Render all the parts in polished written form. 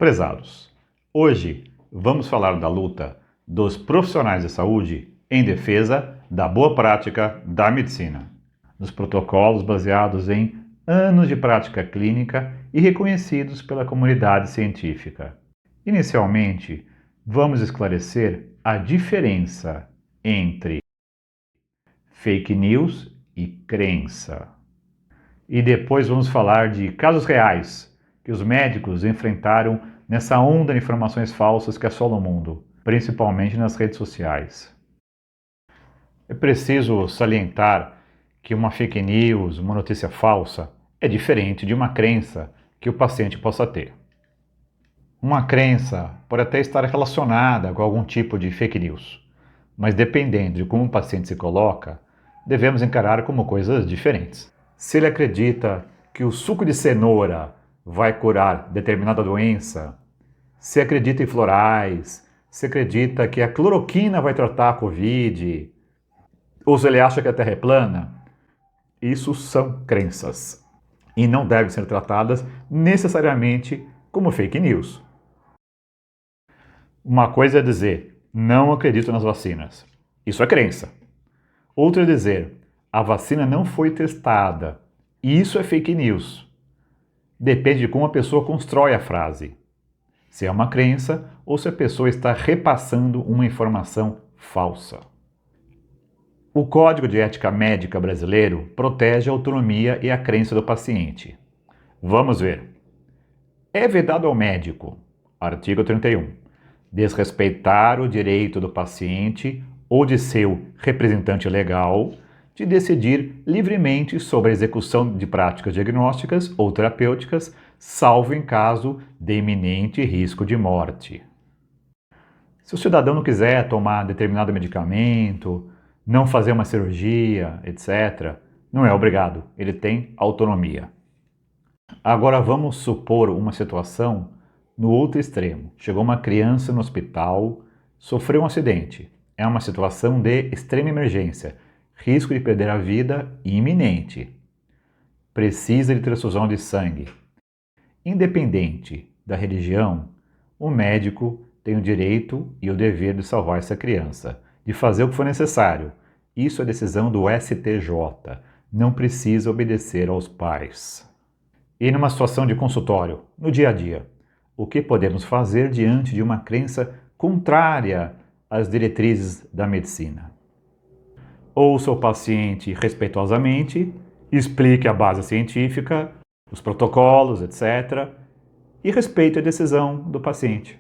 Prezados, hoje vamos falar da luta dos profissionais de saúde em defesa da boa prática da medicina, dos protocolos baseados em anos de prática clínica e reconhecidos pela comunidade científica. Inicialmente, vamos esclarecer a diferença entre fake news e crença. E depois vamos falar de casos reais que os médicos enfrentaram nessa onda de informações falsas que assola o mundo, principalmente nas redes sociais. É preciso salientar que uma fake news, uma notícia falsa, é diferente de uma crença que o paciente possa ter. Uma crença pode até estar relacionada com algum tipo de fake news, mas dependendo de como o paciente se coloca, devemos encarar como coisas diferentes. Se ele acredita que o suco de cenoura vai curar determinada doença, se acredita em florais, se acredita que a cloroquina vai tratar a Covid, ou se ele acha que a Terra é plana, isso são crenças e não devem ser tratadas necessariamente como fake news. Uma coisa é dizer, não acredito nas vacinas. Isso é crença. Outra é dizer, a vacina não foi testada. Isso é fake news. Depende de como a pessoa constrói a frase. Se é uma crença ou se a pessoa está repassando uma informação falsa. O Código de Ética Médica brasileiro protege a autonomia e a crença do paciente. Vamos ver. É vedado ao médico, artigo 31, desrespeitar o direito do paciente ou de seu representante legal de decidir livremente sobre a execução de práticas diagnósticas ou terapêuticas, salvo em caso de iminente risco de morte. Se o cidadão não quiser tomar determinado medicamento, não fazer uma cirurgia, etc., não é obrigado, ele tem autonomia. Agora vamos supor uma situação no outro extremo. Chegou uma criança no hospital, sofreu um acidente. É uma situação de extrema emergência, risco de perder a vida iminente. Precisa de transfusão de sangue. Independente da religião, o médico tem o direito e o dever de salvar essa criança, de fazer o que for necessário. Isso é decisão do STJ. Não precisa obedecer aos pais. E numa situação de consultório, no dia a dia, o que podemos fazer diante de uma crença contrária às diretrizes da medicina? Ouça o paciente respeitosamente, explique a base científica, os protocolos, etc., e respeite a decisão do paciente.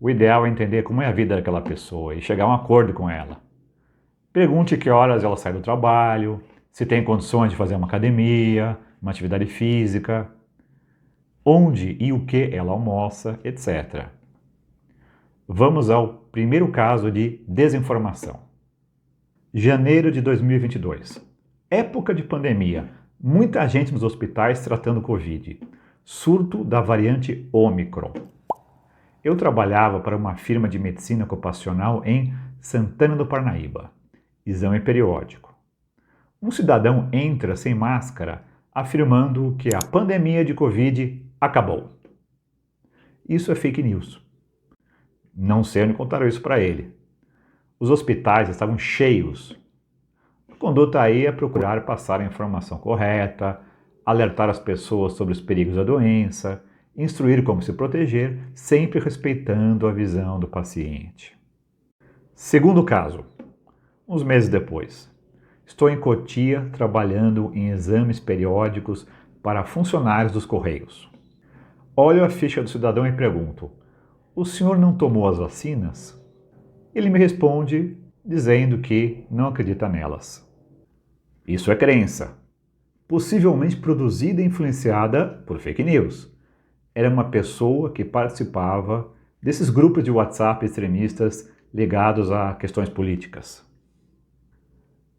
O ideal é entender como é a vida daquela pessoa e chegar a um acordo com ela. Pergunte que horas ela sai do trabalho, se tem condições de fazer uma academia, uma atividade física, onde e o que ela almoça, etc. Vamos ao primeiro caso de desinformação. Janeiro de 2022. Época de pandemia. Muita gente nos hospitais tratando Covid. Surto da variante Ômicron. Eu trabalhava para uma firma de medicina ocupacional em Santana do Parnaíba. Exame periódico. Um cidadão entra sem máscara afirmando que a pandemia de Covid acabou. Isso é fake news. Não sei onde contaram isso para ele. Os hospitais estavam cheios. A conduta aí é procurar passar a informação correta, alertar as pessoas sobre os perigos da doença, instruir como se proteger, sempre respeitando a visão do paciente. Segundo caso, uns meses depois. Estou em Cotia trabalhando em exames periódicos para funcionários dos Correios. Olho a ficha do cidadão e pergunto, o senhor não tomou as vacinas? Ele me responde dizendo que não acredita nelas. Isso é crença, possivelmente produzida e influenciada por fake news. Era uma pessoa que participava desses grupos de WhatsApp extremistas ligados a questões políticas.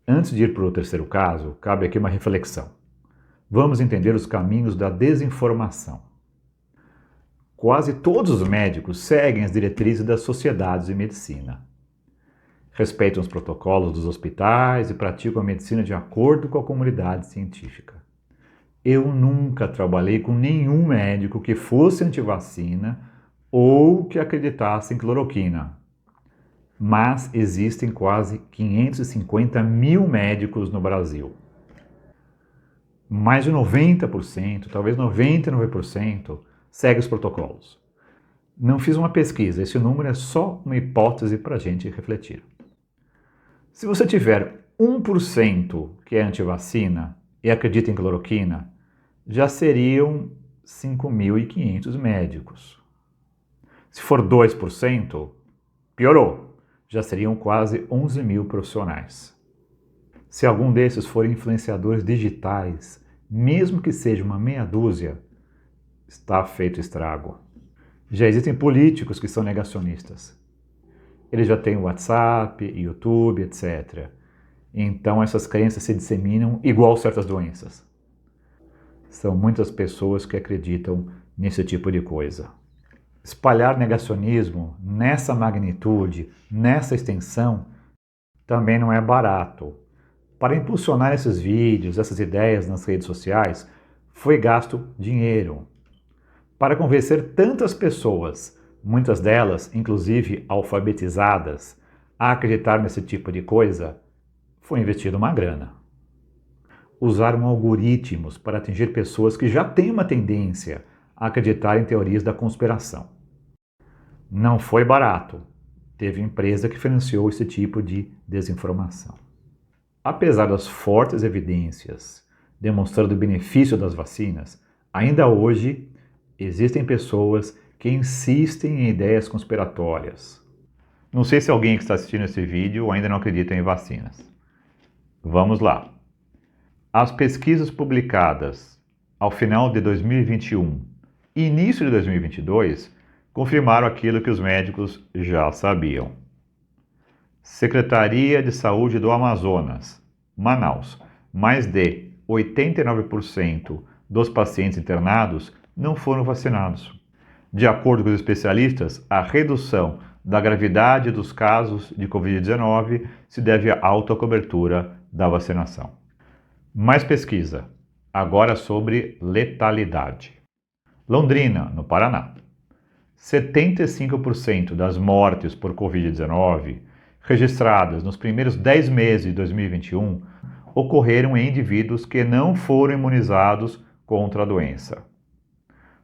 Antes de ir para o terceiro caso, cabe aqui uma reflexão. Vamos entender os caminhos da desinformação. Quase todos os médicos seguem as diretrizes das sociedades de medicina. Respeitam os protocolos dos hospitais e praticam a medicina de acordo com a comunidade científica. Eu nunca trabalhei com nenhum médico que fosse antivacina ou que acreditasse em cloroquina. Mas existem quase 550 mil médicos no Brasil. Mais de 90%, talvez 99%, segue os protocolos. Não fiz uma pesquisa, esse número é só uma hipótese para a gente refletir. Se você tiver 1% que é antivacina e acredita em cloroquina, já seriam 5.500 médicos. Se for 2%, piorou, já seriam quase 11 mil profissionais. Se algum desses forem influenciadores digitais, mesmo que seja uma meia dúzia, está feito estrago. Já existem políticos que são negacionistas. Eles já têm WhatsApp, YouTube, etc. Então essas crenças se disseminam igual certas doenças. São muitas pessoas que acreditam nesse tipo de coisa. Espalhar negacionismo nessa magnitude, nessa extensão, também não é barato. Para impulsionar esses vídeos, essas ideias nas redes sociais, foi gasto dinheiro. Para convencer tantas pessoas, muitas delas, inclusive alfabetizadas, a acreditar nesse tipo de coisa, foi investido uma grana. Usaram algoritmos para atingir pessoas que já têm uma tendência a acreditar em teorias da conspiração. Não foi barato. Teve empresa que financiou esse tipo de desinformação. Apesar das fortes evidências demonstrando o benefício das vacinas, ainda hoje existem pessoas que insistem em ideias conspiratórias. Não sei se alguém que está assistindo esse vídeo ainda não acredita em vacinas. Vamos lá. As pesquisas publicadas ao final de 2021 e início de 2022 confirmaram aquilo que os médicos já sabiam. Secretaria de Saúde do Amazonas, Manaus, mais de 89% dos pacientes internados não foram vacinados. De acordo com os especialistas, a redução da gravidade dos casos de Covid-19 se deve à alta cobertura da vacinação. Mais pesquisa, agora sobre letalidade. Londrina, no Paraná. 75% das mortes por Covid-19 registradas nos primeiros 10 meses de 2021 ocorreram em indivíduos que não foram imunizados contra a doença.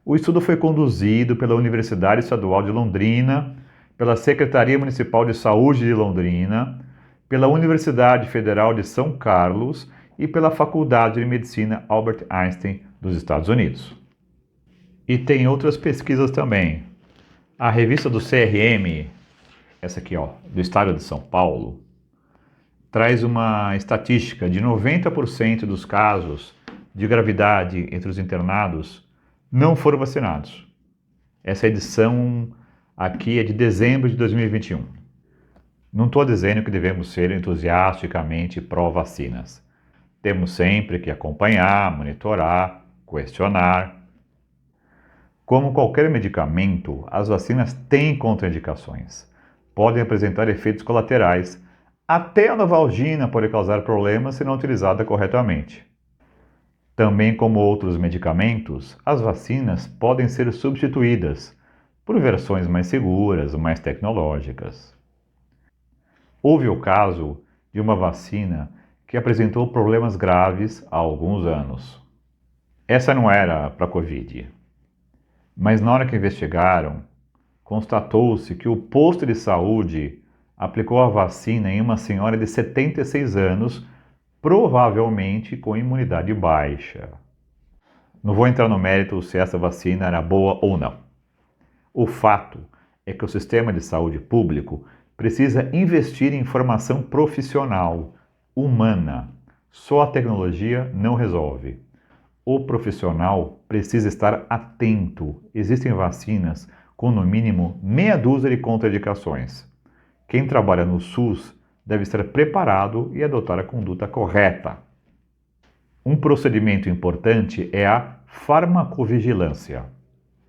O estudo foi conduzido pela Universidade Estadual de Londrina, pela Secretaria Municipal de Saúde de Londrina, pela Universidade Federal de São Carlos e pela Faculdade de Medicina Albert Einstein dos Estados Unidos. E tem outras pesquisas também. A revista do CRM, essa aqui, do estado de São Paulo, traz uma estatística de 90% dos casos de gravidade entre os internados não foram vacinados. Essa edição aqui é de dezembro de 2021. Não estou dizendo que devemos ser entusiasticamente pró-vacinas. Temos sempre que acompanhar, monitorar, questionar. Como qualquer medicamento, as vacinas têm contraindicações. Podem apresentar efeitos colaterais. Até a Novalgina pode causar problemas se não utilizada corretamente. Também como outros medicamentos, as vacinas podem ser substituídas por versões mais seguras, mais tecnológicas. Houve o caso de uma vacina que apresentou problemas graves há alguns anos. Essa não era para Covid. Mas na hora que investigaram, constatou-se que o posto de saúde aplicou a vacina em uma senhora de 76 anos, provavelmente com imunidade baixa. Não vou entrar no mérito se essa vacina era boa ou não. O fato é que o sistema de saúde público precisa investir em formação profissional, humana. Só a tecnologia não resolve. O profissional precisa estar atento. Existem vacinas com no mínimo meia dúzia de contraindicações. Quem trabalha no SUS deve estar preparado e adotar a conduta correta. Um procedimento importante é a farmacovigilância.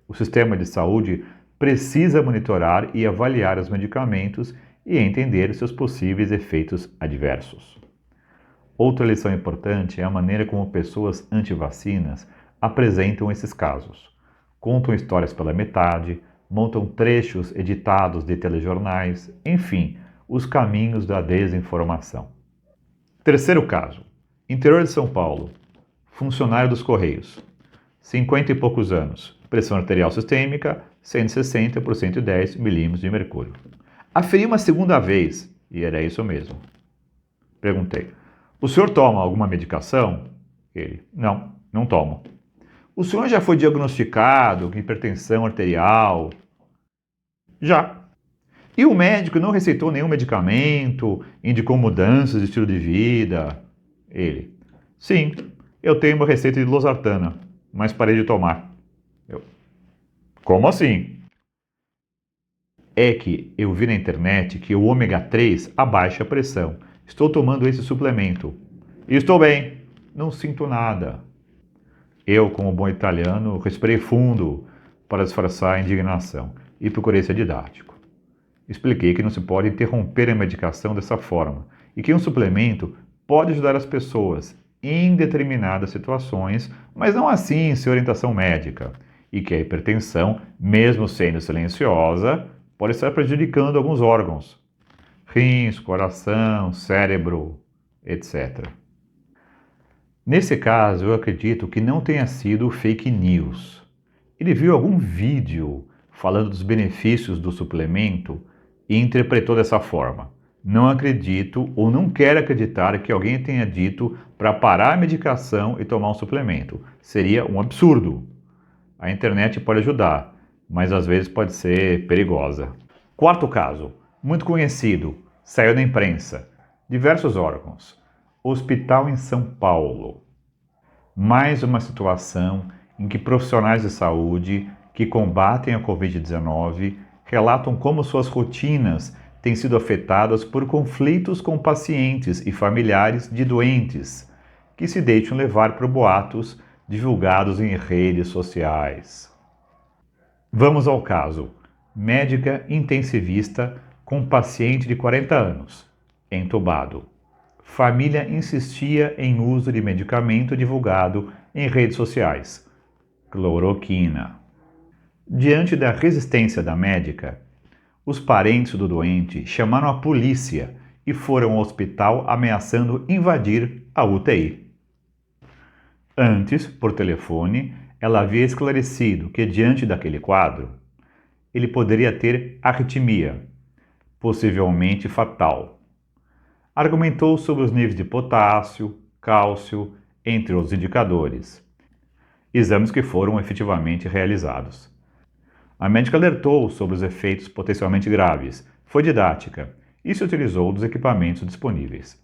O sistema de saúde precisa monitorar e avaliar os medicamentos e entender seus possíveis efeitos adversos. Outra lição importante é a maneira como pessoas anti-vacinas apresentam esses casos. Contam histórias pela metade, montam trechos editados de telejornais, enfim, os caminhos da desinformação. Terceiro caso. Interior de São Paulo. Funcionário dos Correios. 50 e poucos anos. Pressão arterial sistêmica, 160 por 110 milímetros de mercúrio. Aferi uma segunda vez, e era isso mesmo. Perguntei: o senhor toma alguma medicação? Ele: não tomo. O senhor já foi diagnosticado com hipertensão arterial? Já. E o médico não receitou nenhum medicamento, indicou mudanças de estilo de vida? Ele: sim, eu tenho uma receita de losartana, mas parei de tomar. Eu: como assim? É que eu vi na internet que o ômega 3 abaixa a pressão. Estou tomando esse suplemento. E estou bem, não sinto nada. Eu, como bom italiano, respirei fundo para disfarçar a indignação e procurei ser didático. Expliquei que não se pode interromper a medicação dessa forma e que um suplemento pode ajudar as pessoas em determinadas situações, mas não assim sem orientação médica, e que a hipertensão, mesmo sendo silenciosa, pode estar prejudicando alguns órgãos, rins, coração, cérebro, etc. Nesse caso, eu acredito que não tenha sido fake news. Ele viu algum vídeo falando dos benefícios do suplemento e interpretou dessa forma. Não acredito ou não quero acreditar que alguém tenha dito para parar a medicação e tomar um suplemento. Seria um absurdo. A internet pode ajudar, mas às vezes pode ser perigosa. Quarto caso, muito conhecido, saiu na imprensa, diversos órgãos. Hospital em São Paulo. Mais uma situação em que profissionais de saúde que combatem a Covid-19 relatam como suas rotinas têm sido afetadas por conflitos com pacientes e familiares de doentes, que se deixam levar por boatos divulgados em redes sociais. Vamos ao caso. Médica intensivista com paciente de 40 anos, entubado. Família insistia em uso de medicamento divulgado em redes sociais, cloroquina. Diante da resistência da médica, os parentes do doente chamaram a polícia e foram ao hospital ameaçando invadir a UTI. Antes, por telefone, ela havia esclarecido que, diante daquele quadro, ele poderia ter arritmia, possivelmente fatal. Argumentou sobre os níveis de potássio, cálcio, entre outros indicadores. Exames que foram efetivamente realizados. A médica alertou sobre os efeitos potencialmente graves, foi didática e se utilizou dos equipamentos disponíveis.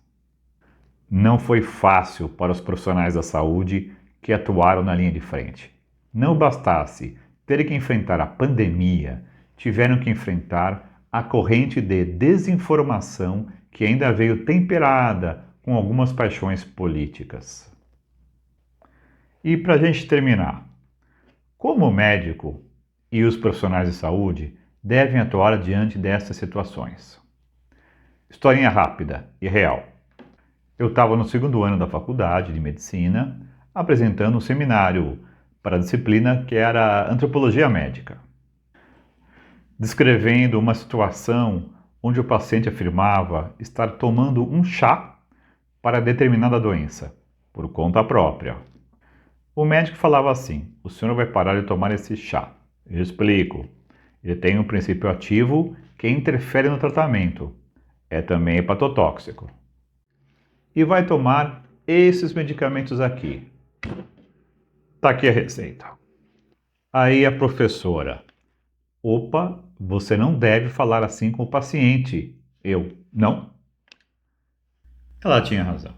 Não foi fácil para os profissionais da saúde que atuaram na linha de frente. Não bastasse terem que enfrentar a pandemia, tiveram que enfrentar a corrente de desinformação que ainda veio temperada com algumas paixões políticas. E para a gente terminar, como o médico e os profissionais de saúde devem atuar diante dessas situações? Historinha rápida e real. Eu estava no segundo ano da faculdade de medicina, apresentando um seminário para a disciplina que era Antropologia Médica, descrevendo uma situação onde o paciente afirmava estar tomando um chá para determinada doença, por conta própria. O médico falava assim: o senhor vai parar de tomar esse chá. Eu explico. Ele tem um princípio ativo que interfere no tratamento. É também hepatotóxico. E vai tomar esses medicamentos aqui. Tá aqui a receita. Aí a professora: opa, você não deve falar assim com o paciente. Eu: não? Ela tinha razão.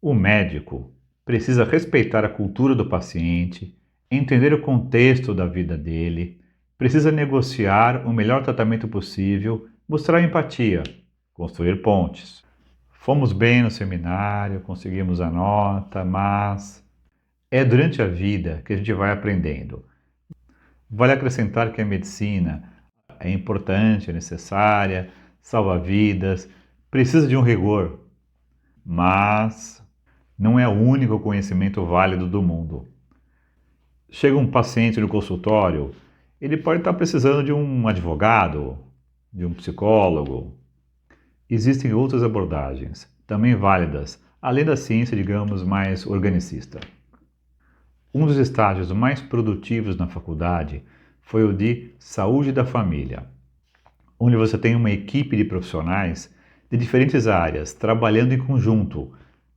O médico precisa respeitar a cultura do paciente, entender o contexto da vida dele, precisa negociar o melhor tratamento possível, mostrar empatia, construir pontes. Fomos bem no seminário, conseguimos a nota, mas é durante a vida que a gente vai aprendendo. Vale acrescentar que a medicina é importante, é necessária, salva vidas, precisa de um rigor, mas não é o único conhecimento válido do mundo. Chega um paciente no consultório, ele pode estar precisando de um advogado, de um psicólogo. Existem outras abordagens, também válidas, além da ciência, digamos, mais organicista. Um dos estágios mais produtivos na faculdade foi o de saúde da família, onde você tem uma equipe de profissionais de diferentes áreas trabalhando em conjunto.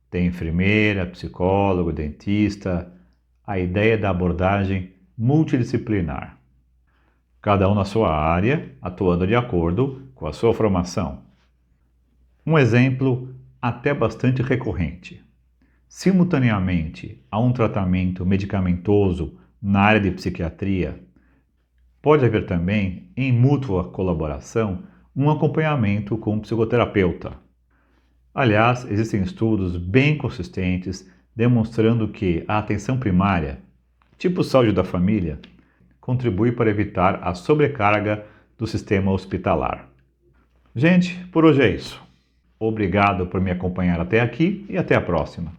Tem enfermeira, psicólogo, dentista, a ideia da abordagem multidisciplinar. Cada um na sua área, atuando de acordo com a sua formação. Um exemplo até bastante recorrente. Simultaneamente a um tratamento medicamentoso na área de psiquiatria, pode haver também, em mútua colaboração, um acompanhamento com um psicoterapeuta. Aliás, existem estudos bem consistentes demonstrando que a atenção primária, tipo saúde da família, contribui para evitar a sobrecarga do sistema hospitalar. Gente, por hoje é isso. Obrigado por me acompanhar até aqui e até a próxima.